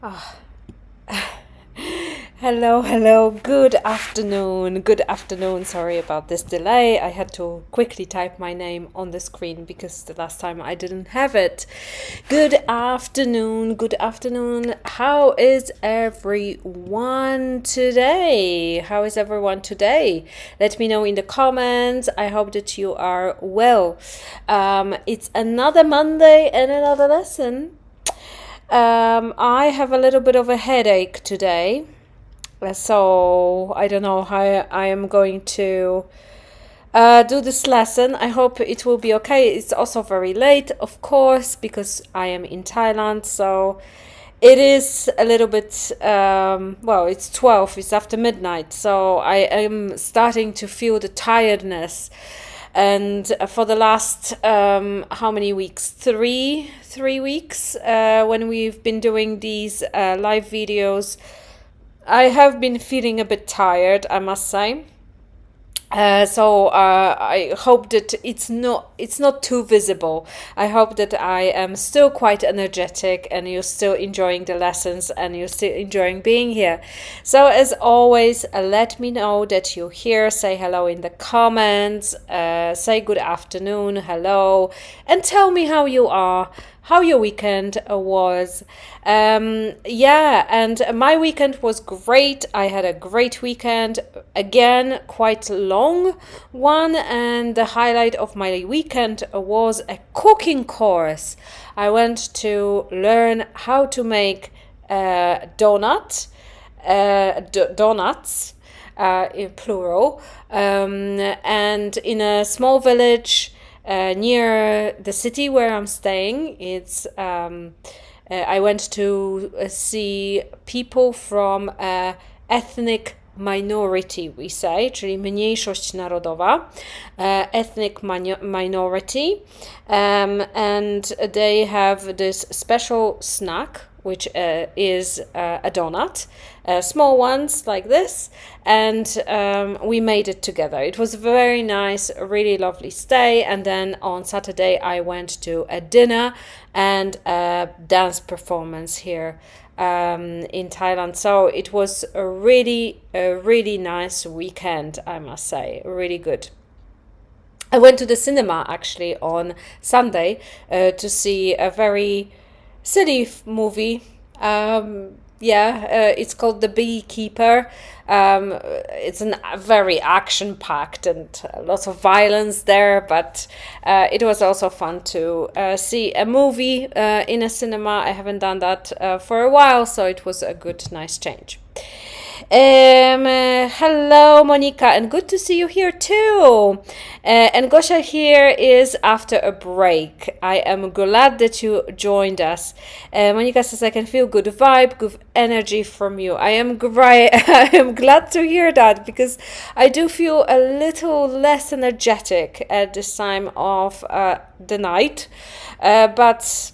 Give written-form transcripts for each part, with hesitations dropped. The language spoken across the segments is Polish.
Ah. Hello, good afternoon. Sorry about this delay. I had to quickly type my name on the screen because the last time I didn't have it. Good afternoon. How is everyone today? Let me know in the comments. I hope that you are well. It's another Monday and another lesson. I have a little bit of a headache today, so I don't know how I am going to do this lesson. I hope it will be okay. It's also very late, of course, because I am in Thailand, so it is a little bit, it's 12, it's after midnight, so I am starting to feel the tiredness. And for the last, how many weeks? Three weeks, when we've been doing these live videos, I have been feeling a bit tired, I must say. So I hope that it's not too visible. I hope that I am still quite energetic and you're still enjoying the lessons and you're still enjoying being here. So as always, let me know that you're here. Say hello in the comments. Say good afternoon, hello, and tell me how you are. How your weekend was. And my weekend was great. I had a great weekend. Again, quite long one. And the highlight of my weekend was a cooking course. I went to learn how to make donuts, in plural, and in a small village near the city where I'm staying. It's I went to see people from ethnic minority, we say, czyli mniejszość narodowa, ethnic minority, and they have this special snack, which is a donut, small ones like this, and we made it together. It was very nice, a really lovely stay, and then on Saturday I went to a dinner and a dance performance here in Thailand. So it was a really nice weekend, I must say, really good. I went to the cinema actually on Sunday to see a very silly movie. It's called The Beekeeper. It's very action-packed and lots of violence there, but it was also fun to see a movie in a cinema. I haven't done that for a while, so it was a good, nice change. Hello, Monica, and good to see you here too. And Gosha here is after a break. I am glad that you joined us. Monica says, I can feel good vibe, good energy from you. I am great. I am glad to hear that because I do feel a little less energetic at this time of the night. But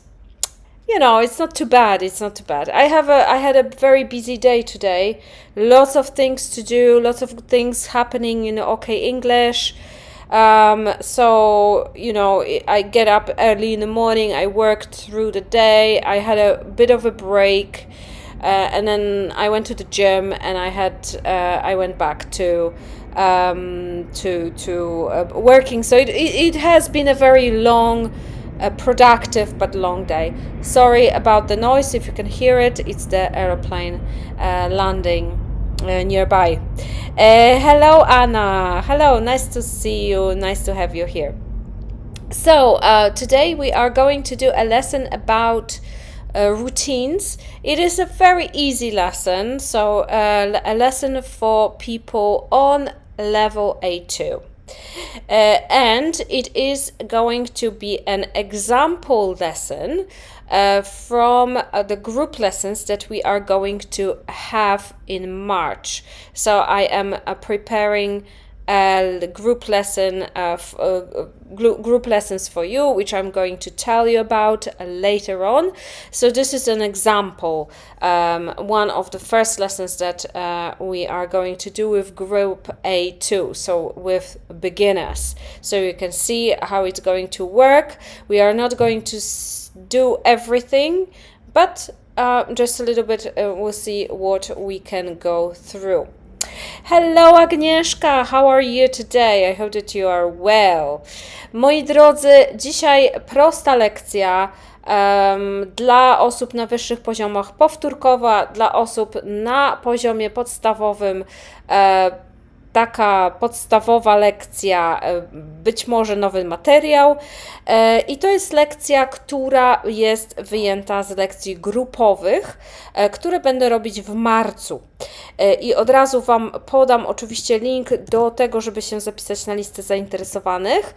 it's not too bad. I had a very busy day today. Lots of things to do, lots of things happening in OK English. So I get up early in the morning. I worked through the day. I had a bit of a break, and then I went to the gym, and I went back to working. So it has been a very long, productive but long day. Sorry about the noise. If you can hear it, it's the aeroplane landing nearby. Hello, Anna. Hello, nice to see you. Nice to have you here. So today we are going to do a lesson about routines. It is a very easy lesson, so a lesson for people on level A2. And it is going to be an example lesson from the group lessons that we are going to have in March. So I am preparing group lessons for you, which I'm going to tell you about later on. So this is an example, one of the first lessons that we are going to do with group A2, so with beginners. So you can see how it's going to work. We are not going to do everything, but just a little bit, we'll see what we can go through. Hello Agnieszka, how are you today? I hope that you are well. Moi drodzy, dzisiaj prosta lekcja dla osób na wyższych poziomach, powtórkowa, dla osób na poziomie podstawowym, taka podstawowa lekcja, być może nowy materiał i to jest lekcja, która jest wyjęta z lekcji grupowych, które będę robić w marcu. I od razu Wam podam oczywiście link do tego, żeby się zapisać na listę zainteresowanych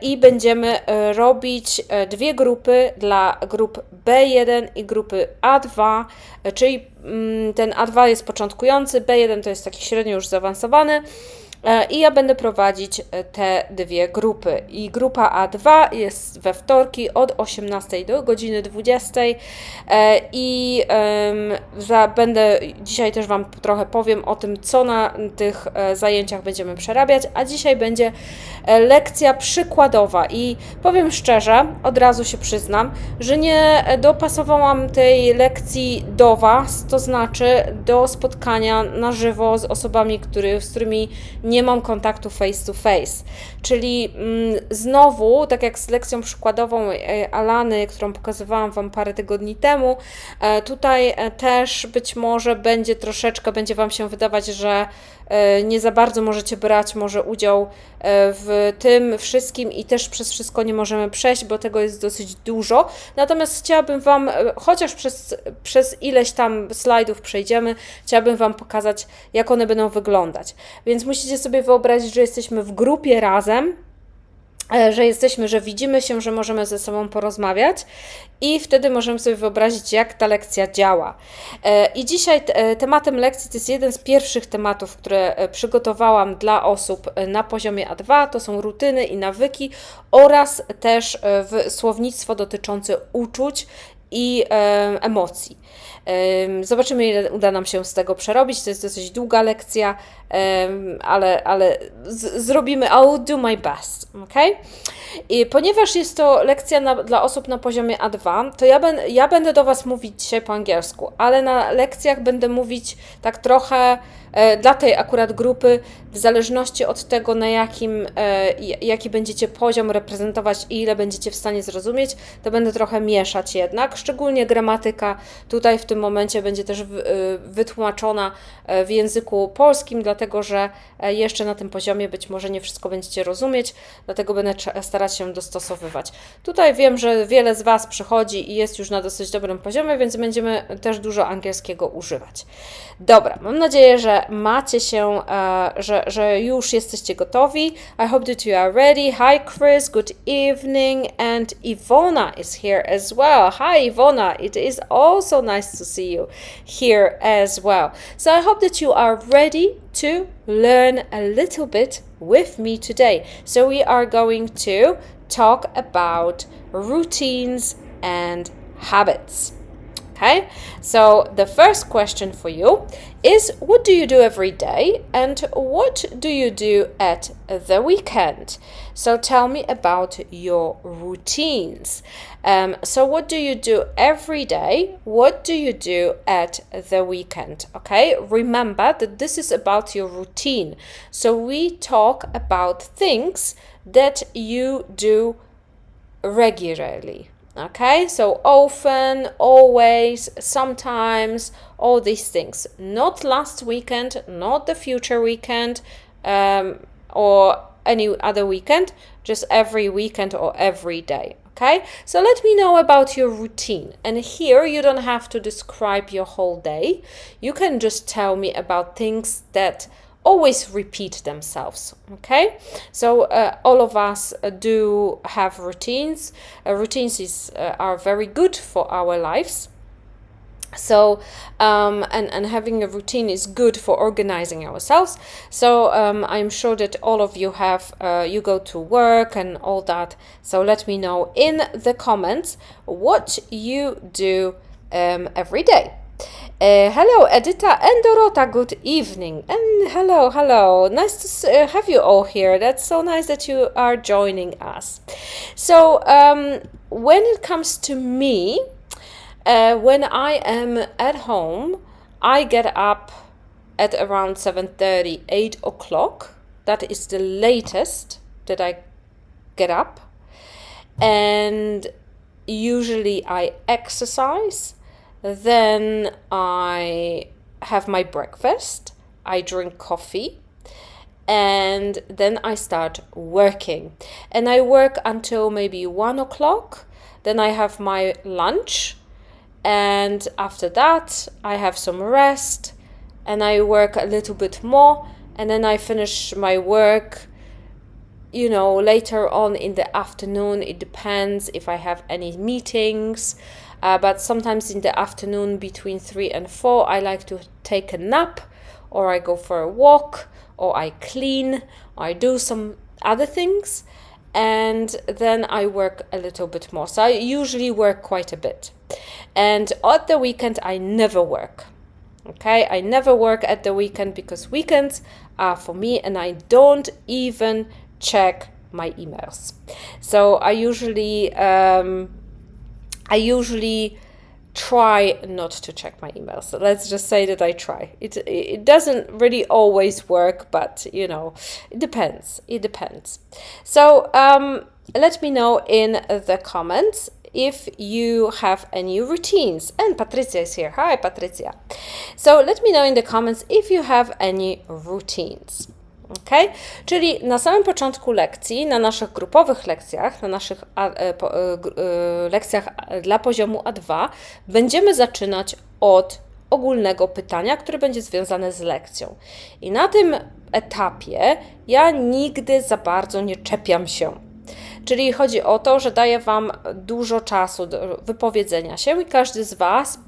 i będziemy robić dwie grupy dla grup B1 i grupy A2, czyli ten A2 jest początkujący, B1 to jest taki średnio już zaawansowany i ja będę prowadzić te dwie grupy. I grupa A2 jest we wtorki od 18 do godziny 20 i będę dzisiaj też Wam trochę powiem o tym, co na tych zajęciach będziemy przerabiać, a dzisiaj będzie lekcja przykładowa i powiem szczerze, od razu się przyznam, że nie dopasowałam tej lekcji do Was, to znaczy do spotkania na żywo z osobami, z którymi nie mam kontaktu face to face. Czyli znowu, tak jak z lekcją przykładową Alany, którą pokazywałam Wam parę tygodni temu, tutaj też być może będzie Wam się wydawać, że nie za bardzo możecie brać może udział w tym wszystkim i też przez wszystko nie możemy przejść, bo tego jest dosyć dużo. Natomiast chciałabym Wam, chociaż przez ileś tam slajdów przejdziemy, chciałabym Wam pokazać, jak one będą wyglądać. Więc musicie sobie wyobrazić, że jesteśmy w grupie razem, że widzimy się, że możemy ze sobą porozmawiać i wtedy możemy sobie wyobrazić, jak ta lekcja działa. I dzisiaj tematem lekcji to jest jeden z pierwszych tematów, które przygotowałam dla osób na poziomie A2, to są rutyny i nawyki oraz też słownictwo dotyczące uczuć i emocji. Zobaczymy, ile uda nam się z tego przerobić. To jest dosyć długa lekcja, ale zrobimy, I'll do my best, ok? I ponieważ jest to lekcja dla osób na poziomie A2, to ja będę do Was mówić dzisiaj po angielsku, ale na lekcjach będę mówić tak trochę dla tej akurat grupy, w zależności od tego, na jaki będziecie poziom reprezentować i ile będziecie w stanie zrozumieć, to będę trochę mieszać jednak, szczególnie gramatyka tutaj w tym momencie będzie też wytłumaczona w języku polskim, dlatego że jeszcze na tym poziomie być może nie wszystko będziecie rozumieć, dlatego będę starać się dostosowywać. Tutaj wiem, że wiele z Was przychodzi i jest już na dosyć dobrym poziomie, więc będziemy też dużo angielskiego używać. Dobra, mam nadzieję, że macie się, że już jesteście gotowi. I hope that you are ready. Hi Chris, good evening, and Ivona is here as well. Hi Ivona, it is also nice to see you here as well. So I hope that you are ready to learn a little bit with me today. So we are going to talk about routines and habits. Okay, so the first question for you is, what do you do every day and what do you do at the weekend? So tell me about your routines. So what do you do every day? What do you do at the weekend? Okay, remember that this is about your routine. So we talk about things that you do regularly. Okay, so often, always, sometimes, all these things. Not last weekend, not the future weekend, or any other weekend, just every weekend or every day. Okay, so let me know about your routine. And here you don't have to describe your whole day. You can just tell me about things that always repeat themselves. Okay, so all of us do have routines. Routines are very good for our lives. So and having a routine is good for organizing ourselves. So I'm sure that all of you have you go to work and all that. So let me know in the comments what you do every day. Hello, Edita and Dorota, good evening. And hello. Nice to have you all here. That's so nice that you are joining us. So, when it comes to me, When I am at home, I get up at around 7:30, 8 o'clock. That is the latest that I get up. And usually I exercise, then I have my breakfast, I drink coffee, and then I start working. And I work until maybe 1 o'clock, then I have my lunch, and after that I have some rest, and I work a little bit more, and then I finish my work, you know, later on in the afternoon. It depends if I have any meetings, but sometimes in the afternoon between 3 and 4 I like to take a nap, or I go for a walk, or I clean, or I do some other things, and then I work a little bit more. So I usually work quite a bit. And at the weekend I never work. Okay, I never work at the weekend because weekends are for me, and I don't even check my emails. So I usually try not to check my emails. So let's just say that I try. It doesn't really always work, but you know, it depends. So let me know in the comments if you have any routines. And Patricia is here. Hi, Patricia. So let me know in the comments if you have any routines. Okay? Czyli na samym początku lekcji, na naszych grupowych lekcjach, na naszych lekcjach dla poziomu A2 będziemy zaczynać od ogólnego pytania, które będzie związane z lekcją. I na tym etapie ja nigdy za bardzo nie czepiam się. Czyli chodzi o to, że daję Wam dużo czasu do wypowiedzenia się i każdy z Was,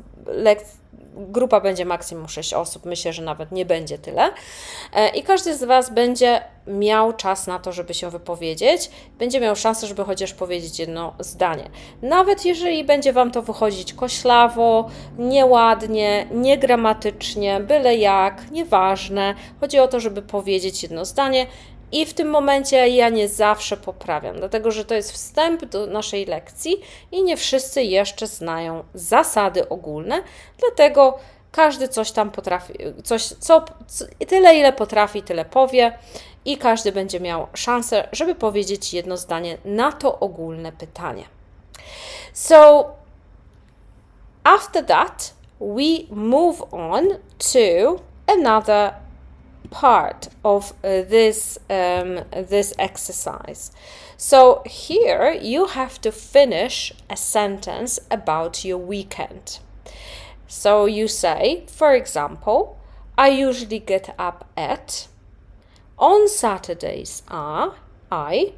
grupa będzie maksimum 6 osób, myślę, że nawet nie będzie tyle, i każdy z Was będzie miał czas na to, żeby się wypowiedzieć, będzie miał szansę, żeby chociaż powiedzieć jedno zdanie. Nawet jeżeli będzie Wam to wychodzić koślawo, nieładnie, niegramatycznie, byle jak, nieważne, chodzi o to, żeby powiedzieć jedno zdanie. I w tym momencie ja nie zawsze poprawiam, dlatego że to jest wstęp do naszej lekcji i nie wszyscy jeszcze znają zasady ogólne, dlatego każdy coś tam potrafi, tyle ile potrafi, tyle powie i każdy będzie miał szansę, żeby powiedzieć jedno zdanie na to ogólne pytanie. So, after that, we move on to another part of this exercise. So here you have to finish a sentence about your weekend. So you say, for example, I usually get up at, on Saturdays I,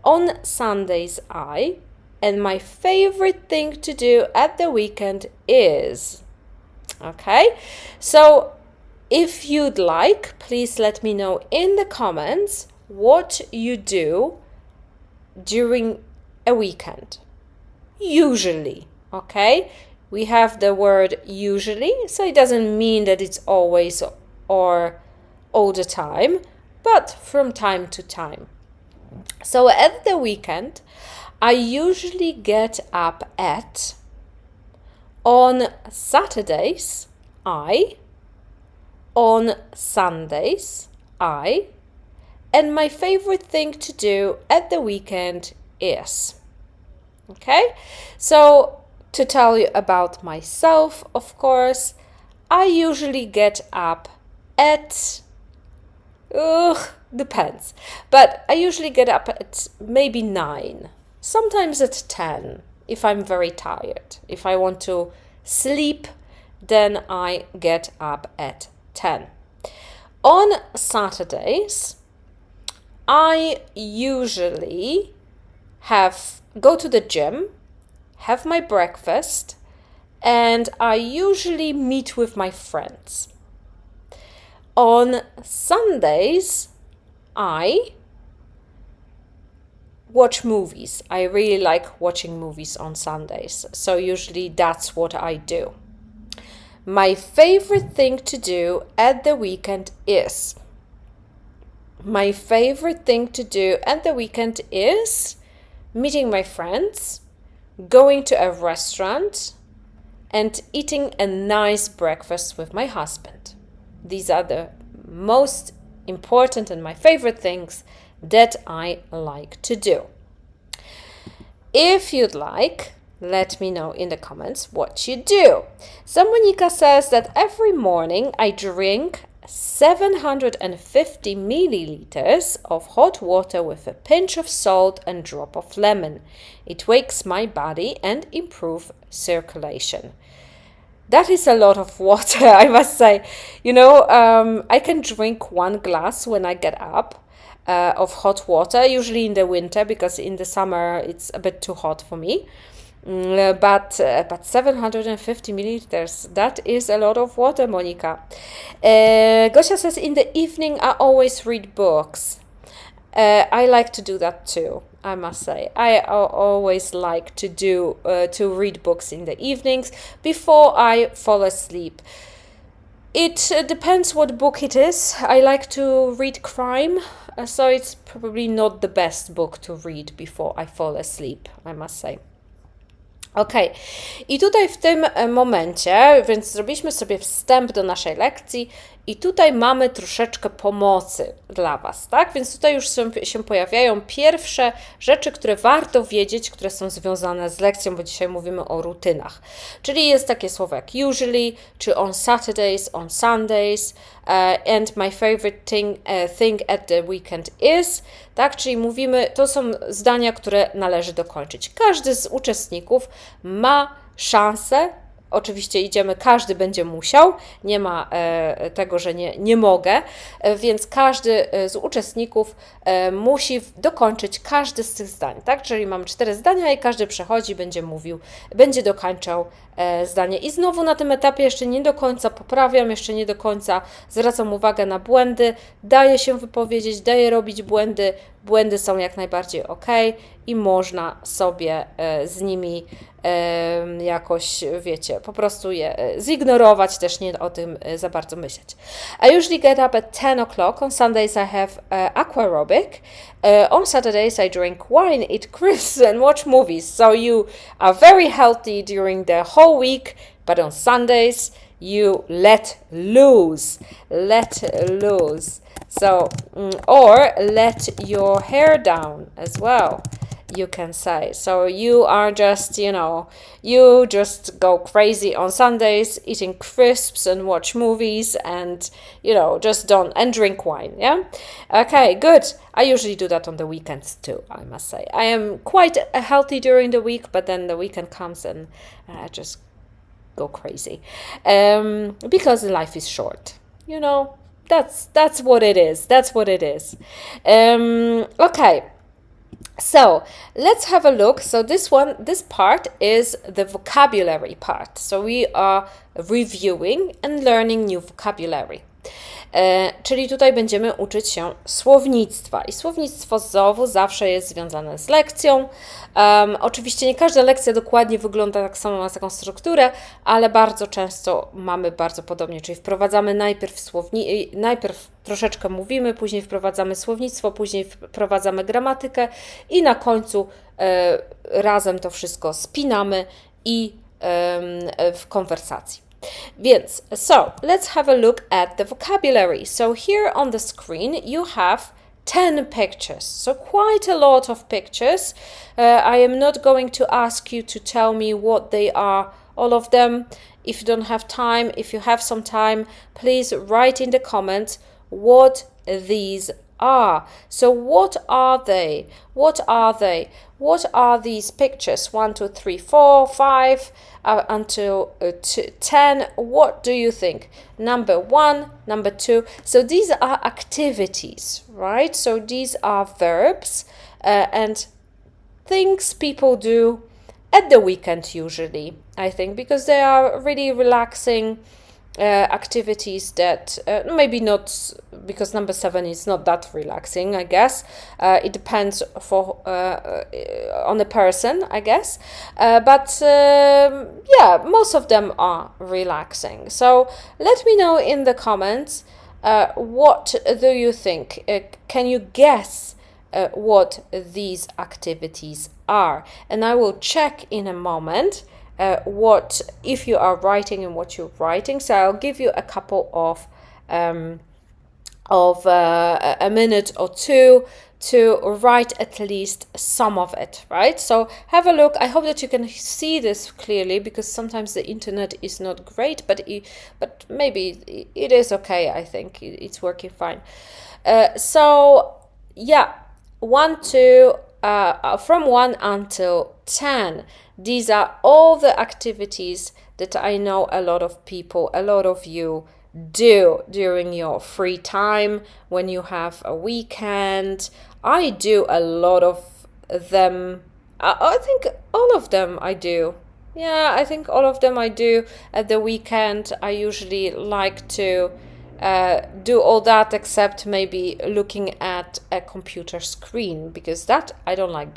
on Sundays I, and my favorite thing to do at the weekend is. Okay, so if you'd like, please let me know in the comments what you do during a weekend. Usually, okay? We have the word usually, so it doesn't mean that it's always or all the time, but from time to time. So at the weekend, I usually get up at, on Saturdays, on Sundays, and my favorite thing to do at the weekend is. Okay, so to tell you about myself, of course, I usually get up at, depends, but I usually get up at maybe 9, sometimes at 10, if I'm very tired. If I want to sleep, then I get up at 10. On Saturdays, I usually go to the gym, have my breakfast, and I usually meet with my friends. On Sundays, I watch movies. I really like watching movies on Sundays, so usually that's what I do. My favorite thing to do at the weekend is. My favorite thing to do at the weekend is meeting my friends, going to a restaurant, and eating a nice breakfast with my husband. These are the most important and my favorite things that I like to do. If you'd like, let me know in the comments what you do. So Monika says that every morning I drink 750 milliliters of hot water with a pinch of salt and drop of lemon. It wakes my body and improves circulation. That is a lot of water, I must say. I can drink 1 glass when I get up of hot water, usually in the winter, because in the summer it's a bit too hot for me. But 750 milliliters, that is a lot of water, Monika. Gosia says, in the evening I always read books. I like to do that too, I must say. I always like to read books in the evenings before I fall asleep. It depends what book it is. I like to read crime, so it's probably not the best book to read before I fall asleep, I must say. Ok, i tutaj w tym momencie, więc zrobiliśmy sobie wstęp do naszej lekcji i tutaj mamy troszeczkę pomocy dla Was, tak? Więc tutaj już się pojawiają pierwsze rzeczy, które warto wiedzieć, które są związane z lekcją, bo dzisiaj mówimy o rutynach. Czyli jest takie słowo jak usually, czy on Saturdays, on Sundays, and my favorite thing at the weekend is, tak? Czyli mówimy, to są zdania, które należy dokończyć. Każdy z uczestników ma szansę. Oczywiście każdy będzie musiał, nie ma tego, że nie mogę, więc każdy z uczestników musi dokończyć każdy z tych zdań, tak? Czyli mamy 4 zdania i każdy przechodzi, będzie dokończał zdanie. I znowu na tym etapie jeszcze nie do końca poprawiam, jeszcze nie do końca zwracam uwagę na błędy, daję się wypowiedzieć, daję robić błędy, błędy są jak najbardziej ok i można sobie z nimi jakoś, wiecie, po prostu je zignorować, też nie o tym za bardzo myśleć. I usually get up at 10 o'clock. On Sundays I have aquarobic. On Saturdays I drink wine, eat crisps and watch movies. So you are very healthy during the whole week, but on Sundays you let loose. So, or let your hair down as well, you can say. So you are just, you just go crazy on Sundays, eating crisps and watch movies and, just and drink wine, yeah? Okay, good. I usually do that on the weekends too, I must say. I am quite healthy during the week, but then the weekend comes and I just go crazy. Because life is short, That's what it is. Okay. So let's have a look. So this part is the vocabulary part. So we are reviewing and learning new vocabulary. Czyli tutaj będziemy uczyć się słownictwa. I słownictwo znowu zawsze jest związane z lekcją. Oczywiście nie każda lekcja dokładnie wygląda tak samo, ma taką strukturę, ale bardzo często mamy bardzo podobnie, czyli wprowadzamy najpierw troszeczkę mówimy, później wprowadzamy słownictwo, później wprowadzamy gramatykę i na końcu razem to wszystko spinamy i w konwersacji. Więc, so let's have a look at the vocabulary. So here on the screen you have 10 pictures, so quite a lot of pictures. I am not going to ask you to tell me what they are, all of them. If you don't have time, if you have some time, please write in the comments what these are. So what are they? What are these pictures? 1, 2, 3, 4, 5 until 10. What do you think? Number 1, number 2. So these are activities, right? So these are verbs and things people do at the weekend usually, I think, because they are really relaxing activities that maybe not, because number 7 is not that relaxing, I guess. It depends on the person, I guess. But yeah, most of them are relaxing. So let me know in the comments what do you think? Can you guess what these activities are? And I will check in a moment what, if you are writing and what you're writing. So I'll give you a couple of a minute or two to write at least some of it, right? So have a look. I hope that you can see this clearly, because sometimes the internet is not great, but maybe it is okay. I think it's working fine. So yeah, 1 to from 1 until 10. These are all the activities that I know a lot of people, a lot of you do during your free time, when you have a weekend. I do a lot of them. I think all of them I do. Yeah, I think all of them I do at the weekend. I usually like to do all that, except maybe looking at a computer screen, because that I don't like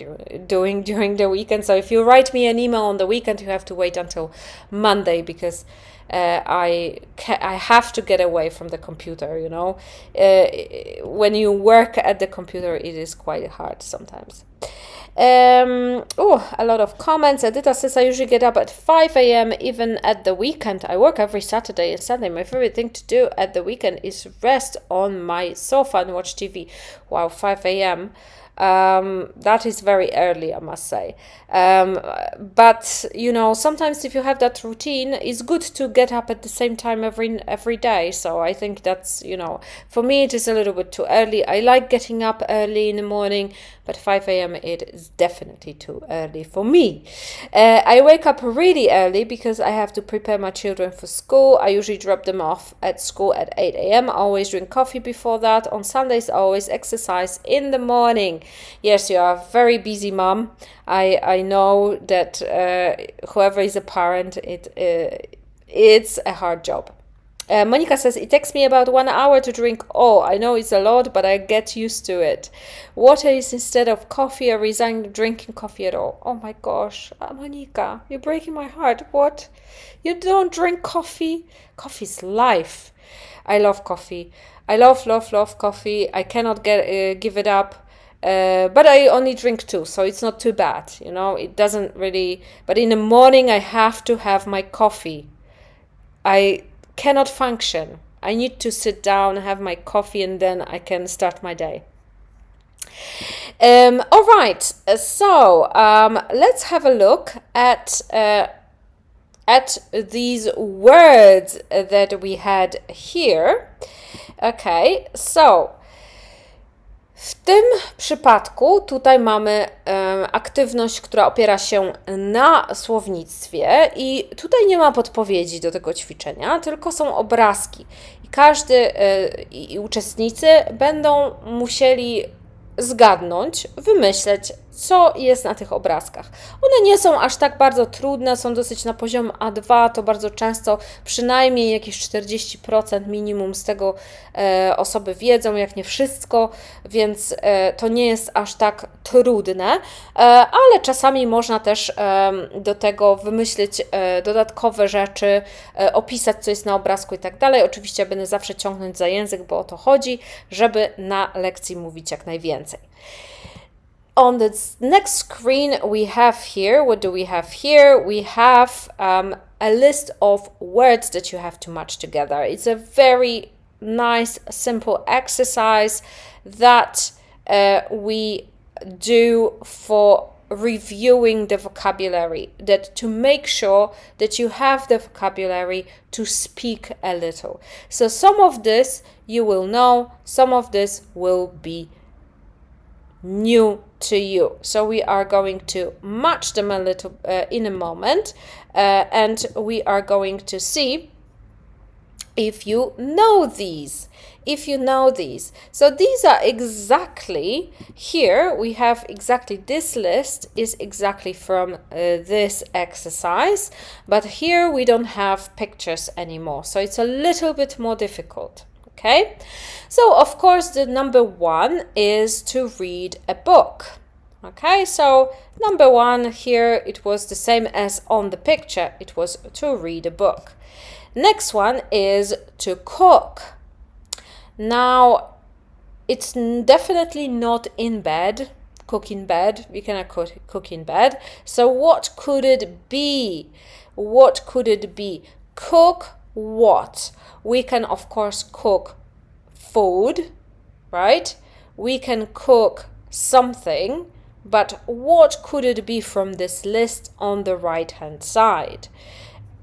doing during the weekend. So if you write me an email on the weekend, you have to wait until Monday, because I have to get away from the computer, you know. When you work at the computer, it is quite hard sometimes. A lot of comments. Edita says, I usually get up at 5 a.m. even at the weekend. I work every Saturday and Sunday. My favorite thing to do at the weekend is rest on my sofa and watch TV. Wow, 5 a.m. That is very early, I must say. But you know, sometimes if you have that routine, it's good to get up at the same time every day. So I think that's, you know, for me it is a little bit too early. I like getting up early in the morning, but 5 a.m. it is definitely too early for me. I wake up really early because I have to prepare my children for school. I usually drop them off at school at 8 a.m. I always drink coffee before that. On Sundays, I always exercise in the morning. Yes, you are a very busy mom. I know that whoever is a parent, it's a hard job. Monica says, it takes me about 1 hour to drink. Oh, I know it's a lot, but I get used to it. Water is instead of coffee. I resigned drinking coffee at all. Oh my gosh, Monica, you're breaking my heart. What? You don't drink coffee? Coffee's life. I love coffee. I love coffee. I cannot give it up. But I only drink 2, so it's not too bad. You know, it doesn't really. But in the morning, I have to have my coffee. I cannot function. I need to sit down, have my coffee, and then I can start my day. All right, so let's have a look at these words that we had here. Okay, so w tym przypadku tutaj mamy aktywność, która opiera się na słownictwie i tutaj nie ma podpowiedzi do tego ćwiczenia, tylko są obrazki. I każdy i uczestnicy będą musieli zgadnąć, wymyśleć, co jest na tych obrazkach. One nie są aż tak bardzo trudne, są dosyć na poziom A2, to bardzo często przynajmniej jakieś 40% minimum z tego osoby wiedzą, jak nie wszystko, więc to nie jest aż tak trudne, ale czasami można też do tego wymyślić dodatkowe rzeczy, opisać, co jest na obrazku i tak dalej. Oczywiście będę zawsze ciągnąć za język, bo o to chodzi, żeby na lekcji mówić jak najwięcej. On the next screen we have here, what do we have here? We have a list of words that you have to match together. It's a very nice, simple exercise that we do for reviewing the vocabulary, that to make sure that you have the vocabulary to speak a little. So some of this you will know, some of this will be new to you. So we are going to match them a little in a moment, and we are going to see if you know these. If you know these. So these are exactly, here we have exactly this list is exactly from this exercise, but here we don't have pictures anymore. So it's a little bit more difficult. Okay, so of course the number 1 is to read a book. Okay, so number 1 here, it was the same as on the picture, it was to read a book. Next one is to cook. Now, it's definitely not in bed. cook in bed. We cannot cook in bed. So what could it be? What could it be? Cook what? We can, of course, cook food, right? We can cook something, but what could it be from this list on the right-hand side?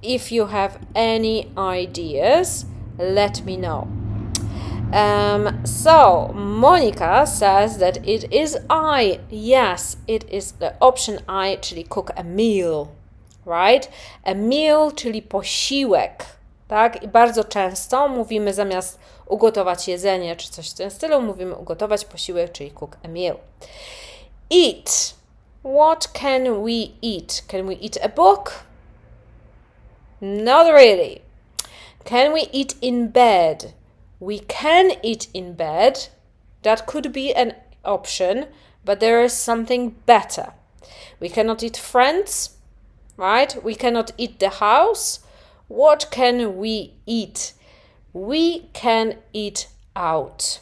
If you have any ideas, let me know. So Monica says that it is I. Yes, it is the option I, czyli cook a meal, right? A meal, czyli posiłek, tak? I bardzo często mówimy zamiast ugotować jedzenie, czy coś w tym stylu, mówimy ugotować posiłek, czyli cook a meal. Eat. What can we eat? Can we eat a book? Not really. Can we eat in bed? We can eat in bed. That could be an option, but there is something better. We cannot eat friends, right? We cannot eat the house. What can we eat? We can eat out.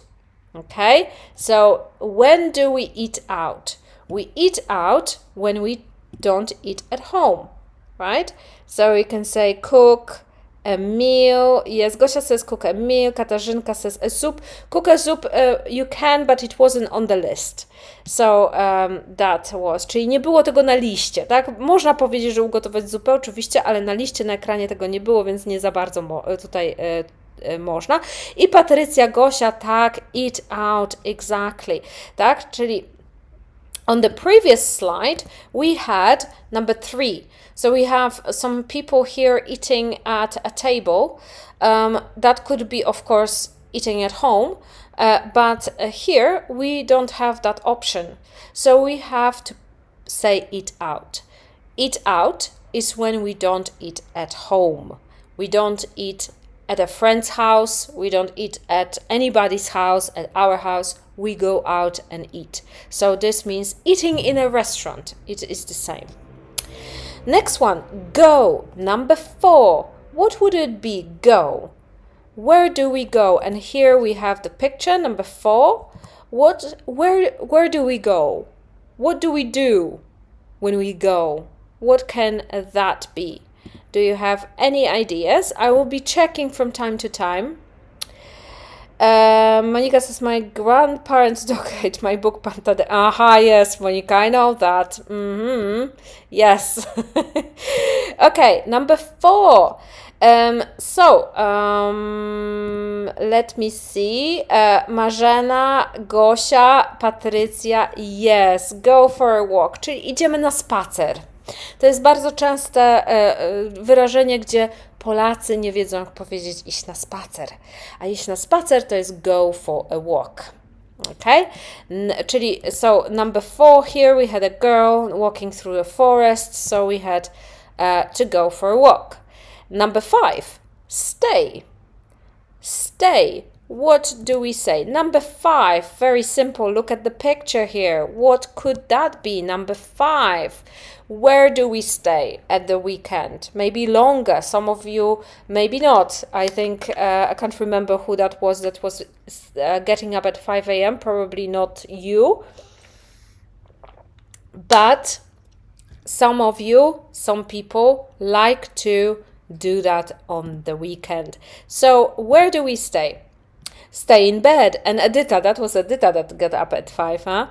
Okay? So when do we eat out? We eat out when we don't eat at home, right? So we can say cook a meal. Yes, Gosia says cook a meal. Katarzynka says a soup. Cook a soup, you can, but it wasn't on the list. So that was, czyli nie było tego na liście, tak? Można powiedzieć, że ugotować zupę oczywiście, ale na liście, na ekranie tego nie było, więc nie za bardzo tutaj można. I Patrycja, Gosia, tak, eat out, exactly, tak? Czyli on the previous slide, we had number 3. So we have some people here eating at a table. That could be, of course, eating at home. But here we don't have that option. So we have to say eat out. Eat out is when we don't eat at home. We don't eat at a friend's house. We don't eat at anybody's house, at our house. We go out and eat. So this means eating in a restaurant. It is the same. Next one, go. Number 4. What would it be? Go. Where do we go? And here we have the picture, number 4. Where do we go? What do we do when we go? What can that be? Do you have any ideas? I will be checking from time to time. Monica says, my grandparents dog ate my book Pantade. Aha, yes, Monica, I know that. Yes. Okay, number 4. Let me see. Marzena, Gosia, Patrycja, yes, go for a walk, czyli idziemy na spacer. To jest bardzo częste wyrażenie, gdzie Polacy nie wiedzą, jak powiedzieć iść na spacer. A iść na spacer to jest go for a walk. Okay? Czyli, so number 4 here we had a girl walking through the forest, so we had to go for a walk. Number 5, stay. Stay. What do we say? Number 5, very simple. Look at the picture here. What could that be? Number 5. Where do we stay at the weekend? Maybe longer. Some of you, maybe not. I think, I can't remember who that was getting up at 5 a.m. Probably not you. But some of you, some people like to do that on the weekend. So where do we stay? Stay in bed. And Edita, that was Edita that got up at 5, huh?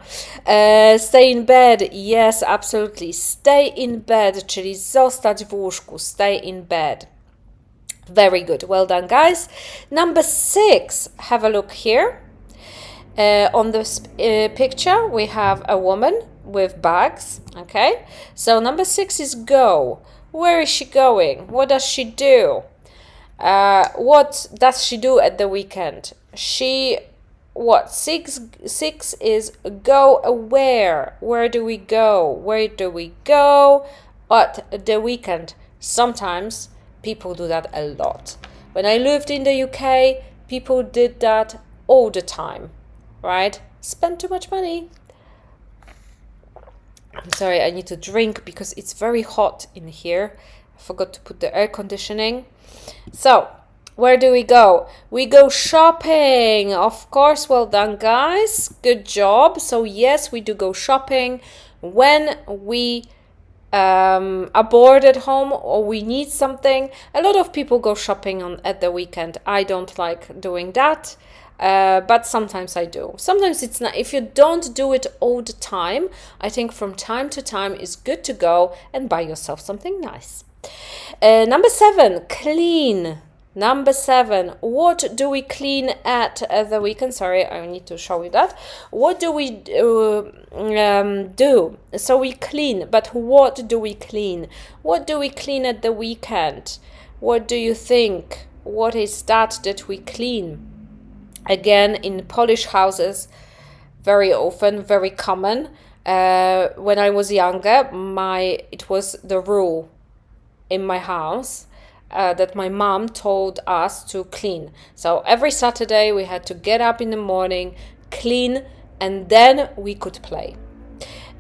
Stay in bed. Yes, absolutely. Stay in bed, czyli zostać w łóżku. Stay in bed. Very good. Well done, guys. Number 6. Have a look here. On this picture, we have a woman with bags. Okay. So number 6 is go. Where is she going? What does she do? What does she do at the weekend? Six is go where? Where do we go? Where do we go at the weekend? Sometimes people do that a lot. When I lived in the UK, people did that all the time, right? Spend too much money. I'm sorry, I need to drink because it's very hot in here. I forgot to put the air conditioning. So, Where do we go? We go shopping. Of course, well done, guys. Good job. So yes, we do go shopping when we are bored at home or we need something. A lot of people go shopping at the weekend. I don't like doing that. But sometimes I do. Sometimes it's not. If you don't do it all the time, I think from time to time it's good to go and buy yourself something nice. Number 7, clean. Number 7, what do we clean at the weekend? Sorry, I need to show you that. What do we do? So we clean, but what do we clean? What do we clean at the weekend? What do you think? What is that we clean? Again, in Polish houses, very often, very common. When I was younger, it was the rule in my house that my mom told us to clean. So every Saturday we had to get up in the morning, clean, and then we could play.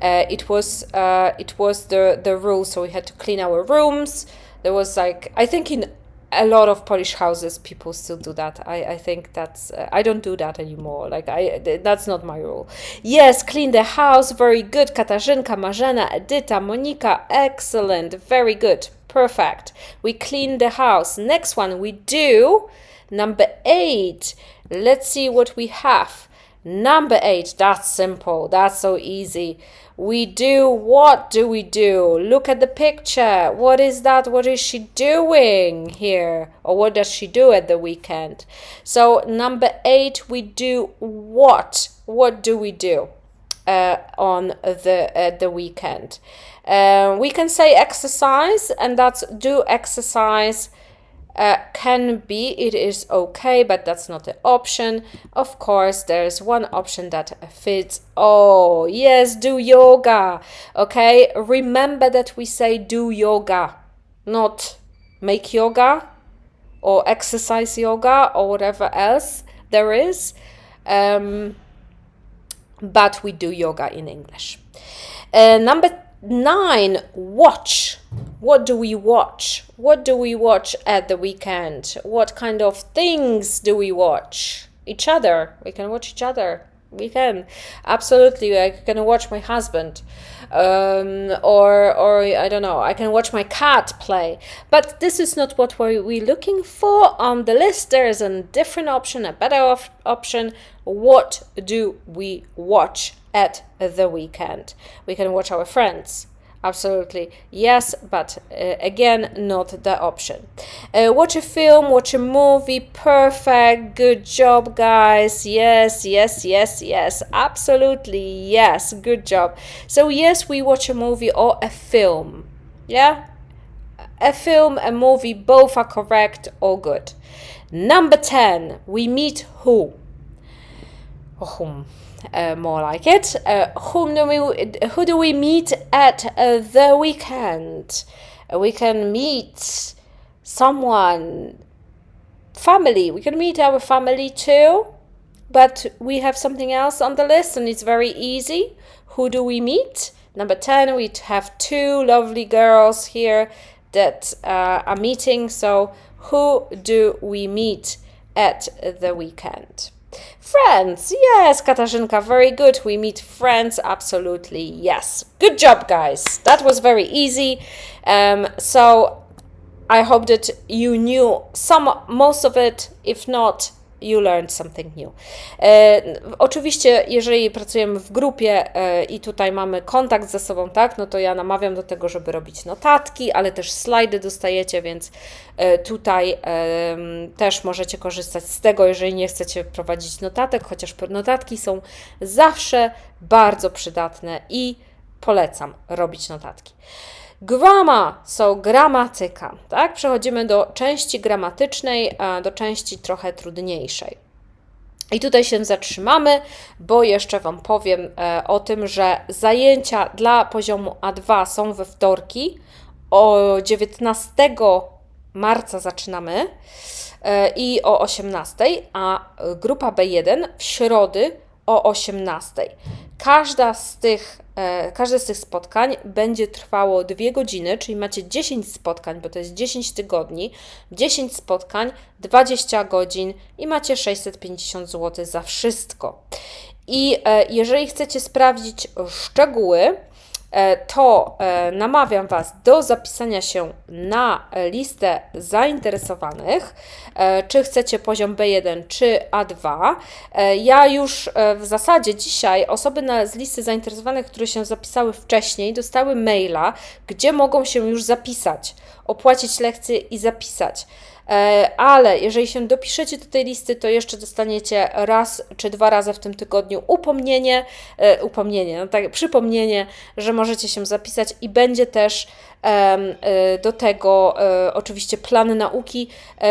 It was the rule. So we had to clean our rooms. There was I think in a lot of Polish houses people still do that. I think that's I don't do that anymore. That's not my rule. Yes, clean the house. Very good. Katarzynka, Marzena, Edyta, Monika. Excellent. Very good. Perfect. We clean the house. Next one we do. Number 8. Let's see what we have. Number 8. That's simple. That's so easy. What do we do? Look at the picture. What is that? What is she doing here? Or what does she do at the weekend? So number 8, we do what? What do we do on the weekend? We can say exercise, and that's do exercise. Can be, it is okay, but that's not the option. Of course, there's one option that fits. Oh, yes, do yoga. Okay, remember that we say do yoga, not make yoga or exercise yoga or whatever else there is. But we do yoga in English. Number 9, watch. What do we watch? What do we watch at the weekend? What kind of things do we watch? Each other. We can watch each other. We can. Absolutely. I can watch my husband. Or I don't know. I can watch my cat play. But this is not what we're looking for on the list. There is a different option, a better option. What do we watch at the weekend? We can watch our friends. Absolutely, yes, but again, not the option. Watch a film, watch a movie, perfect, good job, guys. Yes, absolutely, yes, good job. So yes, we watch a movie or a film, yeah? A film, a movie, both are correct or good. Number 10, we meet who? Or whom? More like it. Who do we meet at the weekend? We can meet someone, family. We can meet our family too, but we have something else on the list and it's very easy. Who do we meet? Number 10, we have 2 lovely girls here that are meeting. So who do we meet at the weekend? Friends, yes, Katarzynka, very good. We meet friends, absolutely, yes. Good job, guys. That was very easy. So I hope that you knew most of it. If not, you learned something new. Oczywiście, jeżeli pracujemy w grupie i tutaj mamy kontakt ze sobą, tak, no to ja namawiam do tego, żeby robić notatki, ale też slajdy dostajecie, więc tutaj też możecie korzystać z tego, jeżeli nie chcecie prowadzić notatek, chociaż notatki są zawsze bardzo przydatne i polecam robić notatki. Grammar, so gramatyka, tak? Przechodzimy do części gramatycznej, do części trochę trudniejszej. I tutaj się zatrzymamy, bo jeszcze Wam powiem o tym, że zajęcia dla poziomu A2 są we wtorki, o 19 marca zaczynamy i o 18, a grupa B1 w środy o 18. Każde z tych spotkań będzie trwało 2 godziny, czyli macie 10 spotkań, bo to jest 10 tygodni, 10 spotkań, 20 godzin i macie 650 zł za wszystko. I jeżeli chcecie sprawdzić szczegóły, to namawiam Was do zapisania się na listę zainteresowanych, czy chcecie poziom B1 czy A2. Ja już w zasadzie dzisiaj osoby z listy zainteresowanych, które się zapisały wcześniej, dostały maila, gdzie mogą się już zapisać, opłacić lekcję i zapisać. Ale jeżeli się dopiszecie do tej listy, to jeszcze dostaniecie raz czy 2 razy w tym tygodniu przypomnienie, że możecie się zapisać i będzie też do tego oczywiście plan nauki,